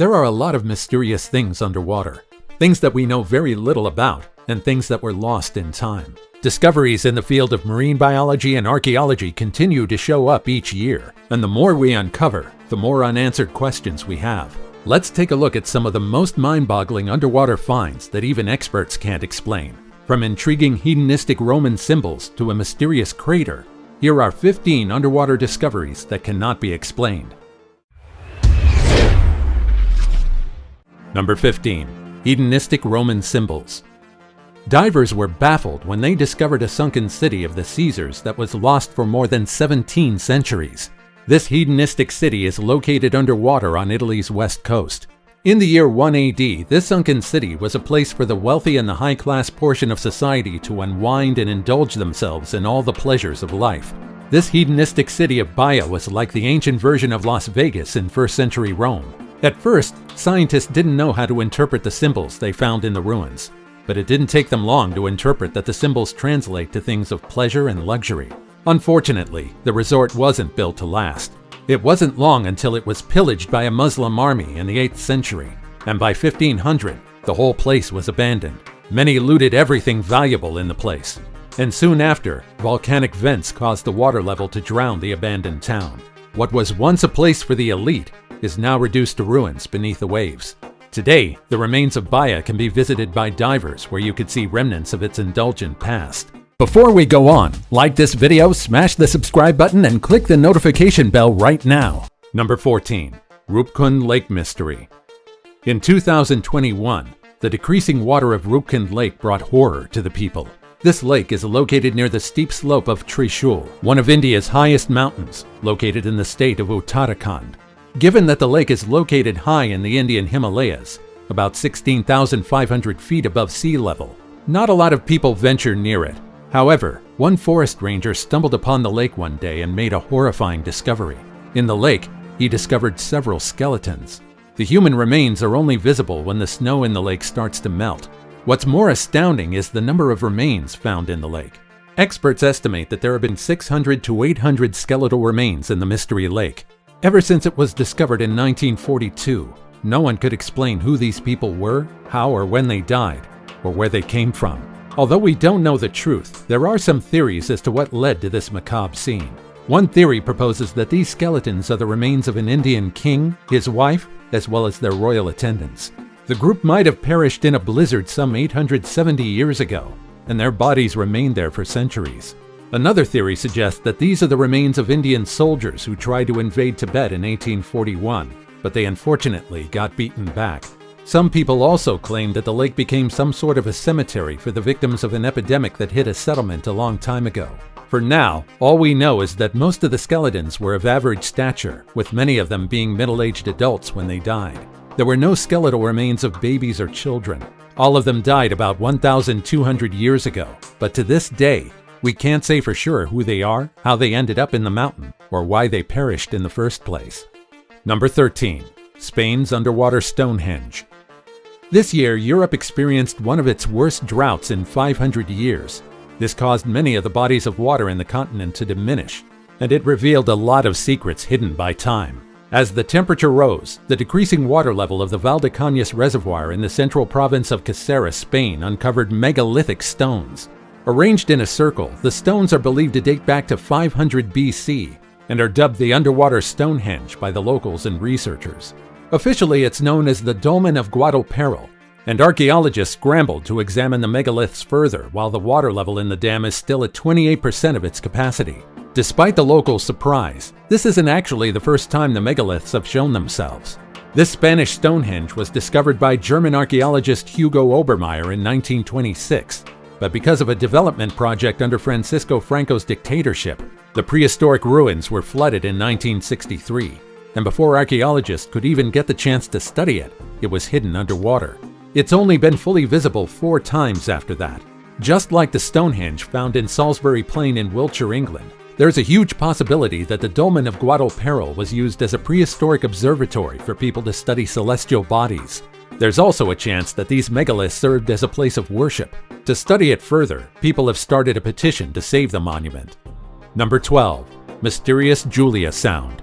There are a lot of mysterious things underwater. Things that we know very little about, and things that were lost in time. Discoveries in the field of marine biology and archaeology continue to show up each year, and the more we uncover, the more unanswered questions we have. Let's take a look at some of the most mind-boggling underwater finds that even experts can't explain. From intriguing hedonistic Roman symbols to a mysterious crater, here are 15 underwater discoveries that cannot be explained. Number 15. Hedonistic Roman symbols. Divers were baffled when they discovered a sunken city of the Caesars that was lost for more than 17 centuries. This hedonistic city is located underwater on Italy's west coast. In the year 1 AD, this sunken city was a place for the wealthy and the high-class portion of society to unwind and indulge themselves in all the pleasures of life. This hedonistic city of Baia was like the ancient version of Las Vegas in 1st century Rome. At first, scientists didn't know how to interpret the symbols they found in the ruins, but it didn't take them long to interpret that the symbols translate to things of pleasure and luxury. Unfortunately, the resort wasn't built to last. It wasn't long until it was pillaged by a Muslim army in the 8th century, and by 1500, the whole place was abandoned. Many looted everything valuable in the place, and soon after, volcanic vents caused the water level to drown the abandoned town. What was once a place for the elite is now reduced to ruins beneath the waves. Today, the remains of Baia can be visited by divers where you could see remnants of its indulgent past. Before we go on, like this video, smash the subscribe button and click the notification bell right now. Number 14. Rupkund Lake Mystery. In 2021, the decreasing water of Rupkund Lake brought horror to the people. This lake is located near the steep slope of Trishul, one of India's highest mountains, located in the state of Uttarakhand. Given that the lake is located high in the Indian Himalayas, about 16,500 feet above sea level, not a lot of people venture near it. However, one forest ranger stumbled upon the lake one day and made a horrifying discovery. In the lake, he discovered several skeletons. The human remains are only visible when the snow in the lake starts to melt. What's more astounding is the number of remains found in the lake. Experts estimate that there have been 600 to 800 skeletal remains in the Mystery Lake. Ever since it was discovered in 1942, no one could explain who these people were, how or when they died, or where they came from. Although we don't know the truth, there are some theories as to what led to this macabre scene. One theory proposes that these skeletons are the remains of an Indian king, his wife, as well as their royal attendants. The group might have perished in a blizzard some 870 years ago, and their bodies remained there for centuries. Another theory suggests that these are the remains of Indian soldiers who tried to invade Tibet in 1841, but they unfortunately got beaten back. Some people also claim that the lake became some sort of a cemetery for the victims of an epidemic that hit a settlement a long time ago. For now, all we know is that most of the skeletons were of average stature, with many of them being middle-aged adults when they died. There were no skeletal remains of babies or children. All of them died about 1,200 years ago, but to this day, we can't say for sure who they are, how they ended up in the mountain, or why they perished in the first place. Number 13. Spain's underwater Stonehenge. This year, Europe experienced one of its worst droughts in 500 years. This caused many of the bodies of water in the continent to diminish, and it revealed a lot of secrets hidden by time. As the temperature rose, the decreasing water level of the Valdecañas Reservoir in the central province of Caceres, Spain, uncovered megalithic stones. Arranged in a circle, the stones are believed to date back to 500 BC and are dubbed the underwater Stonehenge by the locals and researchers. Officially, it's known as the Dolmen of Guadalperro, and archaeologists scrambled to examine the megaliths further while the water level in the dam is still at 28% of its capacity. Despite the local surprise, this isn't actually the first time the megaliths have shown themselves. This Spanish Stonehenge was discovered by German archaeologist Hugo Obermeier in 1926. But because of a development project under Francisco Franco's dictatorship, the prehistoric ruins were flooded in 1963, and before archaeologists could even get the chance to study it, it was hidden underwater. It's only been fully visible 4 times after that. Just like the Stonehenge found in Salisbury Plain in Wiltshire, England, there's a huge possibility that the Dolmen of Guadalperro was used as a prehistoric observatory for people to study celestial bodies. There's also a chance that these megaliths served as a place of worship. To study it further, people have started a petition to save the monument. Number 12. Mysterious Julia Sound.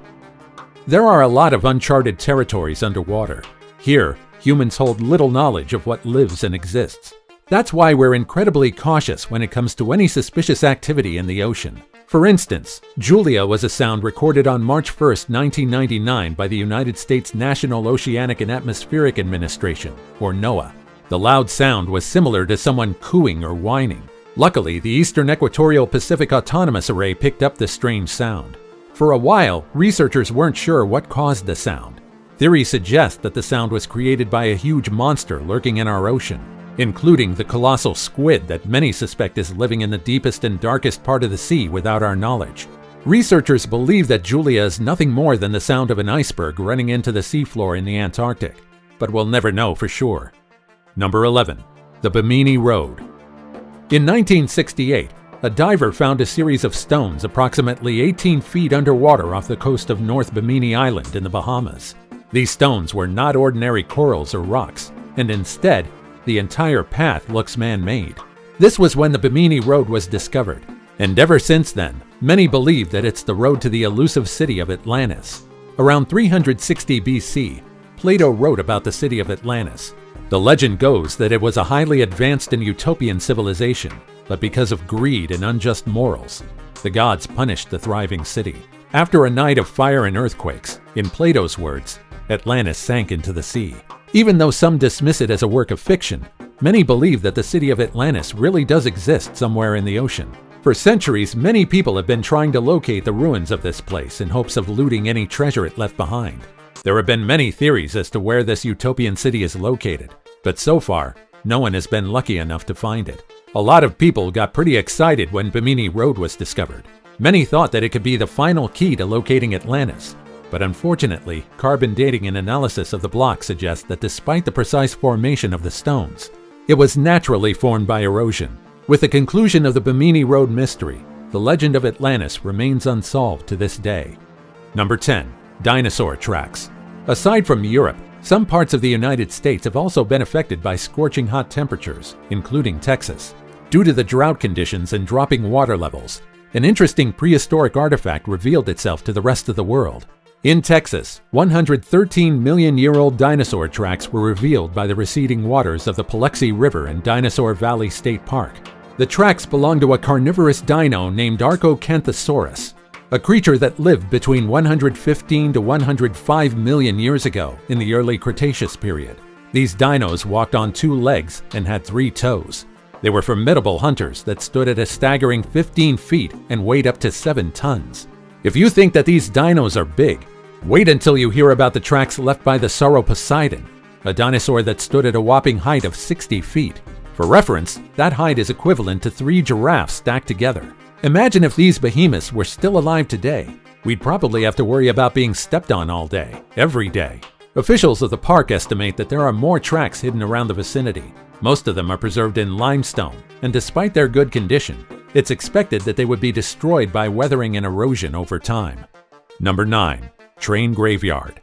There are a lot of uncharted territories underwater. Here, humans hold little knowledge of what lives and exists. That's why we're incredibly cautious when it comes to any suspicious activity in the ocean. For instance, Julia was a sound recorded on March 1, 1999 by the United States National Oceanic and Atmospheric Administration, or NOAA. The loud sound was similar to someone cooing or whining. Luckily, the Eastern Equatorial Pacific Autonomous Array picked up this strange sound. For a while, researchers weren't sure what caused the sound. Theories suggest that the sound was created by a huge monster lurking in our ocean, including the colossal squid that many suspect is living in the deepest and darkest part of the sea without our knowledge. Researchers believe that Julia is nothing more than the sound of an iceberg running into the seafloor in the Antarctic, but we'll never know for sure. Number 11. The Bimini Road. In 1968, a diver found a series of stones approximately 18 feet underwater off the coast of North Bimini Island in the Bahamas. These stones were not ordinary corals or rocks, and instead, the entire path looks man-made. This was when the Bimini Road was discovered, and ever since then, many believe that it's the road to the elusive city of Atlantis. Around 360 BC, Plato wrote about the city of Atlantis. The legend goes that it was a highly advanced and utopian civilization, but because of greed and unjust morals, the gods punished the thriving city. After a night of fire and earthquakes, in Plato's words, Atlantis sank into the sea. Even though some dismiss it as a work of fiction, many believe that the city of Atlantis really does exist somewhere in the ocean. For centuries, many people have been trying to locate the ruins of this place in hopes of looting any treasure it left behind. There have been many theories as to where this utopian city is located, but so far, no one has been lucky enough to find it. A lot of people got pretty excited when Bimini Road was discovered. Many thought that it could be the final key to locating Atlantis. But unfortunately, carbon dating and analysis of the block suggests that despite the precise formation of the stones, it was naturally formed by erosion. With the conclusion of the Bimini Road mystery, the legend of Atlantis remains unsolved to this day. Number 10. Dinosaur tracks. Aside from Europe, some parts of the United States have also been affected by scorching hot temperatures, including Texas. Due to the drought conditions and dropping water levels, an interesting prehistoric artifact revealed itself to the rest of the world. In Texas, 113-million-year-old dinosaur tracks were revealed by the receding waters of the Paluxy River in Dinosaur Valley State Park. The tracks belong to a carnivorous dino named Archeology, a creature that lived between 115 to 105 million years ago in the early Cretaceous period. These dinos walked on 2 legs and had 3 toes. They were formidable hunters that stood at a staggering 15 feet and weighed up to 7 tons. If you think that these dinos are big, wait until you hear about the tracks left by the Sauroposeidon, a dinosaur that stood at a whopping height of 60 feet. For reference, that height is equivalent to 3 giraffes stacked together. Imagine if these behemoths were still alive today. We'd probably have to worry about being stepped on all day, every day. Officials of the park estimate that there are more tracks hidden around the vicinity. Most of them are preserved in limestone, and despite their good condition, it's expected that they would be destroyed by weathering and erosion over time. Number 9. Train Graveyard.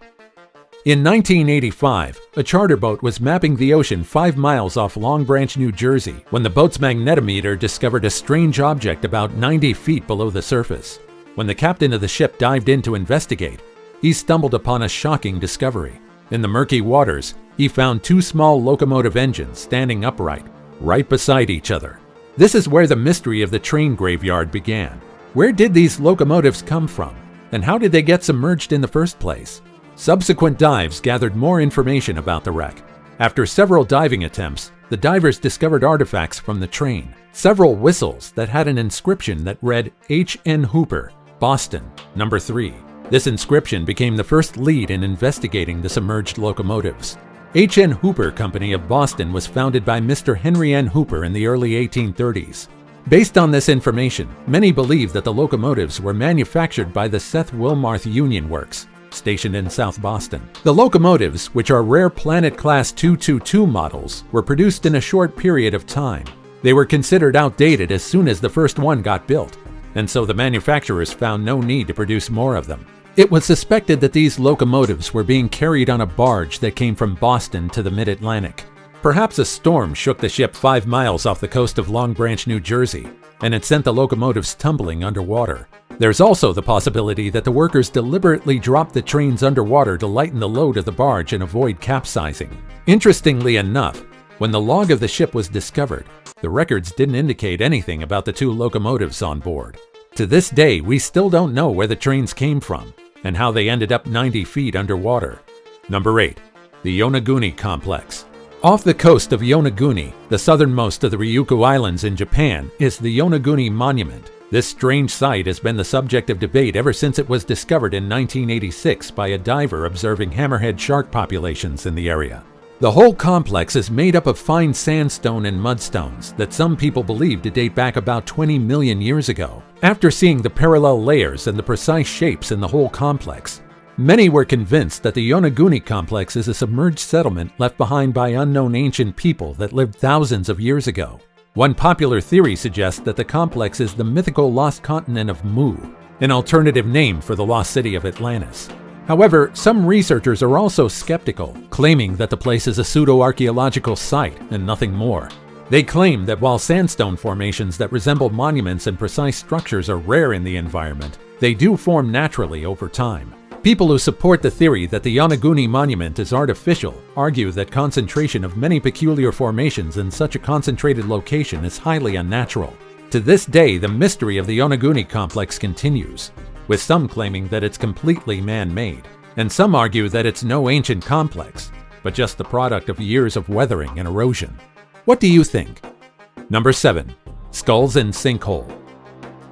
In 1985, a charter boat was mapping the ocean 5 miles off Long Branch, New Jersey, when the boat's magnetometer discovered a strange object about 90 feet below the surface. When the captain of the ship dived in to investigate, he stumbled upon a shocking discovery. In the murky waters, he found 2 small locomotive engines standing upright, right beside each other. This is where the mystery of the train graveyard began. Where did these locomotives come from, and how did they get submerged in the first place? Subsequent dives gathered more information about the wreck. After several diving attempts, the divers discovered artifacts from the train. Several whistles that had an inscription that read H.N. Hooper, Boston, number 3. This inscription became the first lead in investigating the submerged locomotives. H.N. Hooper Company of Boston was founded by Mr. Henry N. Hooper in the early 1830s. Based on this information, many believe that the locomotives were manufactured by the Seth Wilmarth Union Works, stationed in South Boston. The locomotives, which are rare Planet Class 222 models, were produced in a short period of time. They were considered outdated as soon as the first one got built, and so the manufacturers found no need to produce more of them. It was suspected that these locomotives were being carried on a barge that came from Boston to the mid-Atlantic. Perhaps a storm shook the ship 5 miles off the coast of Long Branch, New Jersey, and it sent the locomotives tumbling underwater. There's also the possibility that the workers deliberately dropped the trains underwater to lighten the load of the barge and avoid capsizing. Interestingly enough, when the log of the ship was discovered, the records didn't indicate anything about the 2 locomotives on board. To this day, we still don't know where the trains came from and how they ended up 90 feet underwater. Number 8. The Yonaguni Complex. Off the coast of Yonaguni, the southernmost of the Ryukyu Islands in Japan, is the Yonaguni Monument. This strange site has been the subject of debate ever since it was discovered in 1986 by a diver observing hammerhead shark populations in the area. The whole complex is made up of fine sandstone and mudstones that some people believe to date back about 20 million years ago. After seeing the parallel layers and the precise shapes in the whole complex, many were convinced that the Yonaguni complex is a submerged settlement left behind by unknown ancient people that lived thousands of years ago. One popular theory suggests that the complex is the mythical lost continent of Mu, an alternative name for the lost city of Atlantis. However, some researchers are also skeptical, claiming that the place is a pseudo-archaeological site and nothing more. They claim that while sandstone formations that resemble monuments and precise structures are rare in the environment, they do form naturally over time. People who support the theory that the Yonaguni Monument is artificial argue that concentration of many peculiar formations in such a concentrated location is highly unnatural. To this day, the mystery of the Yonaguni complex continues, with some claiming that it's completely man-made, and some argue that it's no ancient complex, but just the product of years of weathering and erosion. What do you think? Number 7. Skulls in Sinkhole.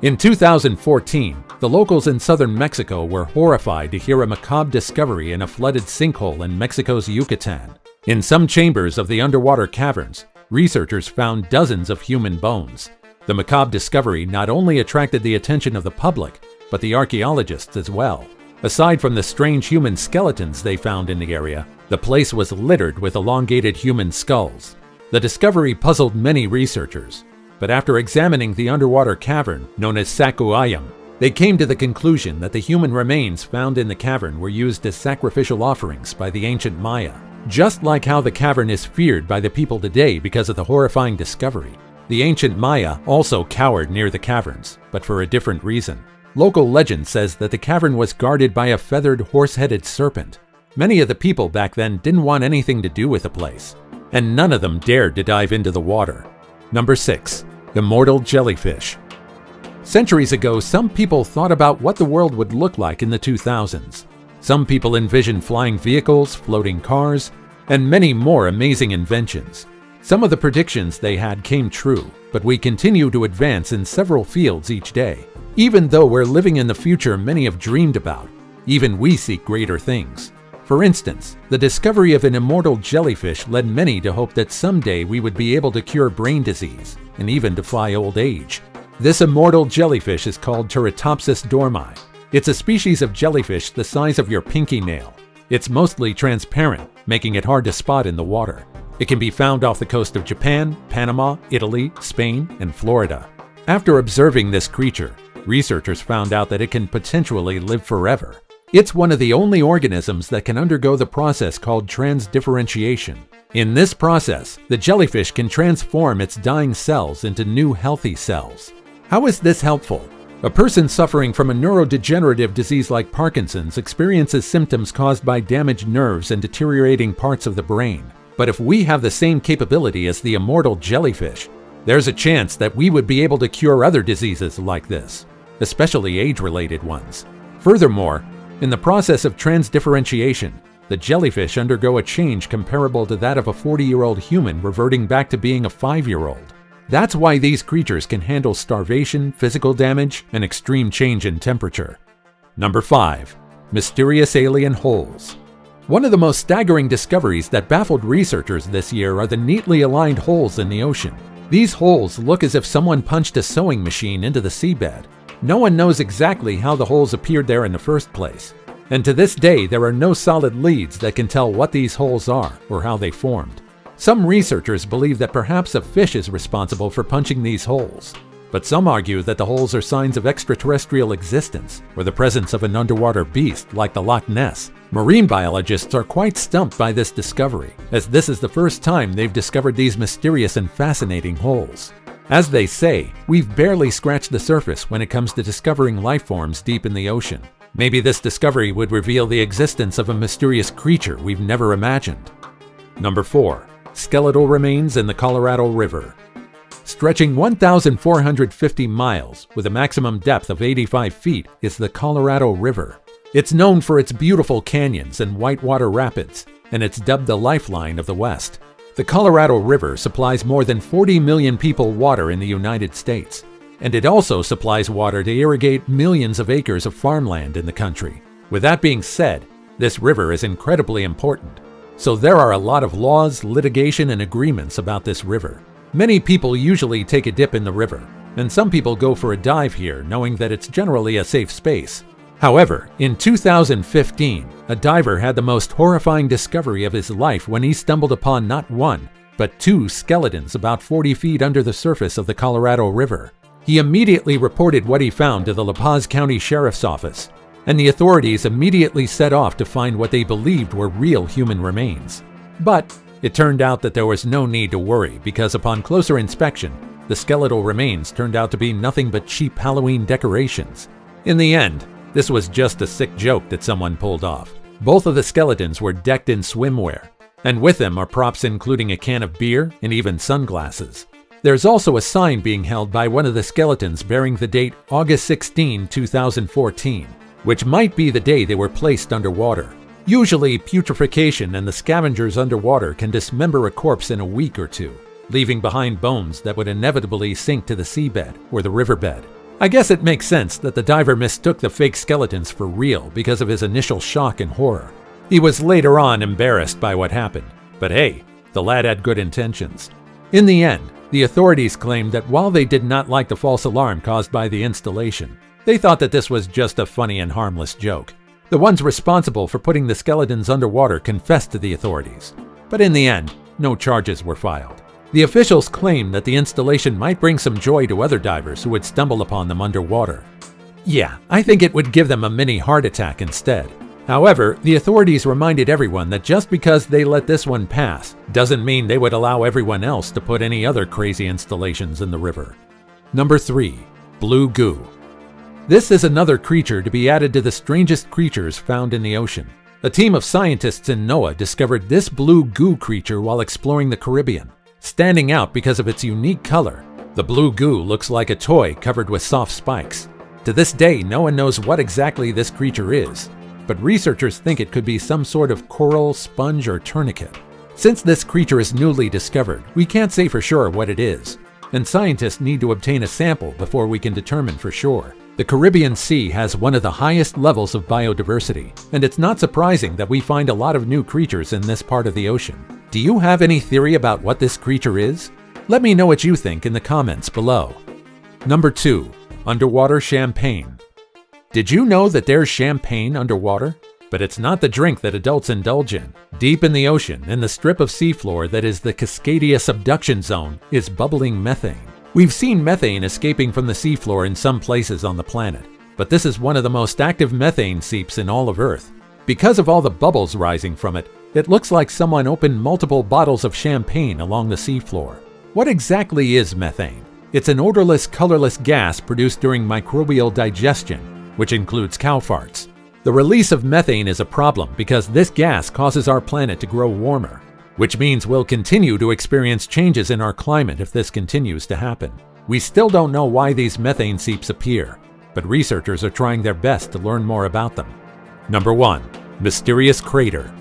In 2014, the locals in southern Mexico were horrified to hear a macabre discovery in a flooded sinkhole in Mexico's Yucatan. In some chambers of the underwater caverns, researchers found dozens of human bones. The macabre discovery not only attracted the attention of the public, but the archaeologists as well. Aside from the strange human skeletons they found in the area, the place was littered with elongated human skulls. The discovery puzzled many researchers, but after examining the underwater cavern known as Sakuayam, they came to the conclusion that the human remains found in the cavern were used as sacrificial offerings by the ancient Maya. Just like how the cavern is feared by the people today because of the horrifying discovery, the ancient Maya also cowered near the caverns, but for a different reason. Local legend says that the cavern was guarded by a feathered horse-headed serpent. Many of the people back then didn't want anything to do with the place, and none of them dared to dive into the water. Number 6. Immortal Jellyfish. Centuries ago, some people thought about what the world would look like in the 2000s. Some people envisioned flying vehicles, floating cars, and many more amazing inventions. Some of the predictions they had came true, but we continue to advance in several fields each day. Even though we're living in the future many have dreamed about, even we seek greater things. For instance, the discovery of an immortal jellyfish led many to hope that someday we would be able to cure brain disease and even defy old age. This immortal jellyfish is called Turritopsis dormi. It's a species of jellyfish the size of your pinky nail. It's mostly transparent, making it hard to spot in the water. It can be found off the coast of Japan, Panama, Italy, Spain, and Florida. After observing this creature, researchers found out that it can potentially live forever. It's one of the only organisms that can undergo the process called transdifferentiation. In this process, the jellyfish can transform its dying cells into new healthy cells. How is this helpful? A person suffering from a neurodegenerative disease like Parkinson's experiences symptoms caused by damaged nerves and deteriorating parts of the brain. But if we have the same capability as the immortal jellyfish, there's a chance that we would be able to cure other diseases like this, especially age-related ones. Furthermore, in the process of transdifferentiation, the jellyfish undergo a change comparable to that of a 40-year-old human reverting back to being a 5-year-old. That's why these creatures can handle starvation, physical damage, and extreme change in temperature. Number 5. Mysterious alien holes. One of the most staggering discoveries that baffled researchers this year are the neatly aligned holes in the ocean. These holes look as if someone punched a sewing machine into the seabed. No one knows exactly how the holes appeared there in the first place, and to this day there are no solid leads that can tell what these holes are or how they formed. Some researchers believe that perhaps a fish is responsible for punching these holes, but some argue that the holes are signs of extraterrestrial existence or the presence of an underwater beast like the Loch Ness. Marine biologists are quite stumped by this discovery, as this is the first time they've discovered these mysterious and fascinating holes. As they say, we've barely scratched the surface when it comes to discovering life forms deep in the ocean. Maybe this discovery would reveal the existence of a mysterious creature we've never imagined. Number 4. Skeletal remains in the Colorado River. Stretching 1,450 miles with a maximum depth of 85 feet is the Colorado River. It's known for its beautiful canyons and whitewater rapids, and it's dubbed the lifeline of the West. The Colorado River supplies more than 40 million people water in the United States, and it also supplies water to irrigate millions of acres of farmland in the country. With that being said, this river is incredibly important, so there are a lot of laws, litigation, and agreements about this river. Many people usually take a dip in the river, and some people go for a dive here knowing that it's generally a safe space. However, in 2015, a diver had the most horrifying discovery of his life when he stumbled upon not one, but 2 skeletons about 40 feet under the surface of the Colorado River. He immediately reported what he found to the La Paz County Sheriff's Office, and the authorities immediately set off to find what they believed were real human remains. But it turned out that there was no need to worry because upon closer inspection, the skeletal remains turned out to be nothing but cheap Halloween decorations. In the end, this was just a sick joke that someone pulled off. Both of the skeletons were decked in swimwear, and with them are props including a can of beer and even sunglasses. There's also a sign being held by one of the skeletons bearing the date August 16, 2014, which might be the day they were placed underwater. Usually, putrefaction and the scavengers underwater can dismember a corpse in a week or two, leaving behind bones that would inevitably sink to the seabed or the riverbed. I guess it makes sense that the diver mistook the fake skeletons for real because of his initial shock and horror. He was later on embarrassed by what happened, but hey, the lad had good intentions. In the end, the authorities claimed that while they did not like the false alarm caused by the installation, they thought that this was just a funny and harmless joke. The ones responsible for putting the skeletons underwater confessed to the authorities, but in the end, no charges were filed. The officials claimed that the installation might bring some joy to other divers who would stumble upon them underwater. Yeah, I think it would give them a mini heart attack instead. However, the authorities reminded everyone that just because they let this one pass doesn't mean they would allow everyone else to put any other crazy installations in the river. Number 3. Blue goo. This is another creature to be added to the strangest creatures found in the ocean. A team of scientists in NOAA discovered this blue goo creature while exploring the Caribbean. Standing out because of its unique color, the blue goo looks like a toy covered with soft spikes. To this day, no one knows what exactly this creature is, but researchers think it could be some sort of coral, sponge, or tourniquet. Since this creature is newly discovered, we can't say for sure what it is, and scientists need to obtain a sample before we can determine for sure. The Caribbean Sea has one of the highest levels of biodiversity, and it's not surprising that we find a lot of new creatures in this part of the ocean. Do you have any theory about what this creature is? Let me know what you think in the comments below. Number 2. Underwater champagne. Did you know that there's champagne underwater? But it's not the drink that adults indulge in. Deep in the ocean, in the strip of seafloor that is the Cascadia subduction zone, is bubbling methane. We've seen methane escaping from the seafloor in some places on the planet, but this is one of the most active methane seeps in all of Earth. Because of all the bubbles rising from it, it looks like someone opened multiple bottles of champagne along the seafloor. What exactly is methane? It's an odorless, colorless gas produced during microbial digestion, which includes cow farts. The release of methane is a problem because this gas causes our planet to grow warmer, which means we'll continue to experience changes in our climate if this continues to happen. We still don't know why these methane seeps appear, but researchers are trying their best to learn more about them. Number 1. Mysterious crater.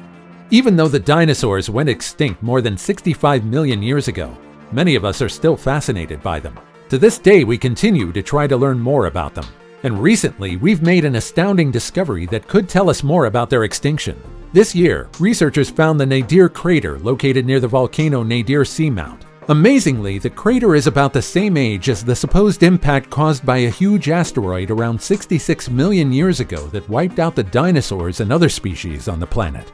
Even though the dinosaurs went extinct more than 65 million years ago, many of us are still fascinated by them. To this day, we continue to try to learn more about them, and recently we've made an astounding discovery that could tell us more about their extinction. This year, researchers found the Nadir crater located near the volcano Nadir Seamount. Amazingly, the crater is about the same age as the supposed impact caused by a huge asteroid around 66 million years ago that wiped out the dinosaurs and other species on the planet.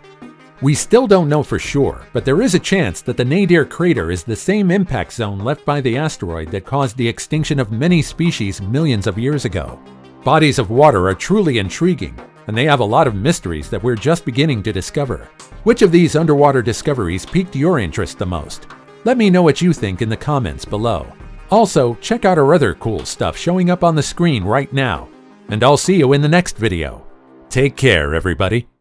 We still don't know for sure, but there is a chance that the Nadir crater is the same impact zone left by the asteroid that caused the extinction of many species millions of years ago. Bodies of water are truly intriguing, and they have a lot of mysteries that we're just beginning to discover. Which of these underwater discoveries piqued your interest the most? Let me know what you think in the comments below. Also, check out our other cool stuff showing up on the screen right now. And I'll see you in the next video. Take care, everybody.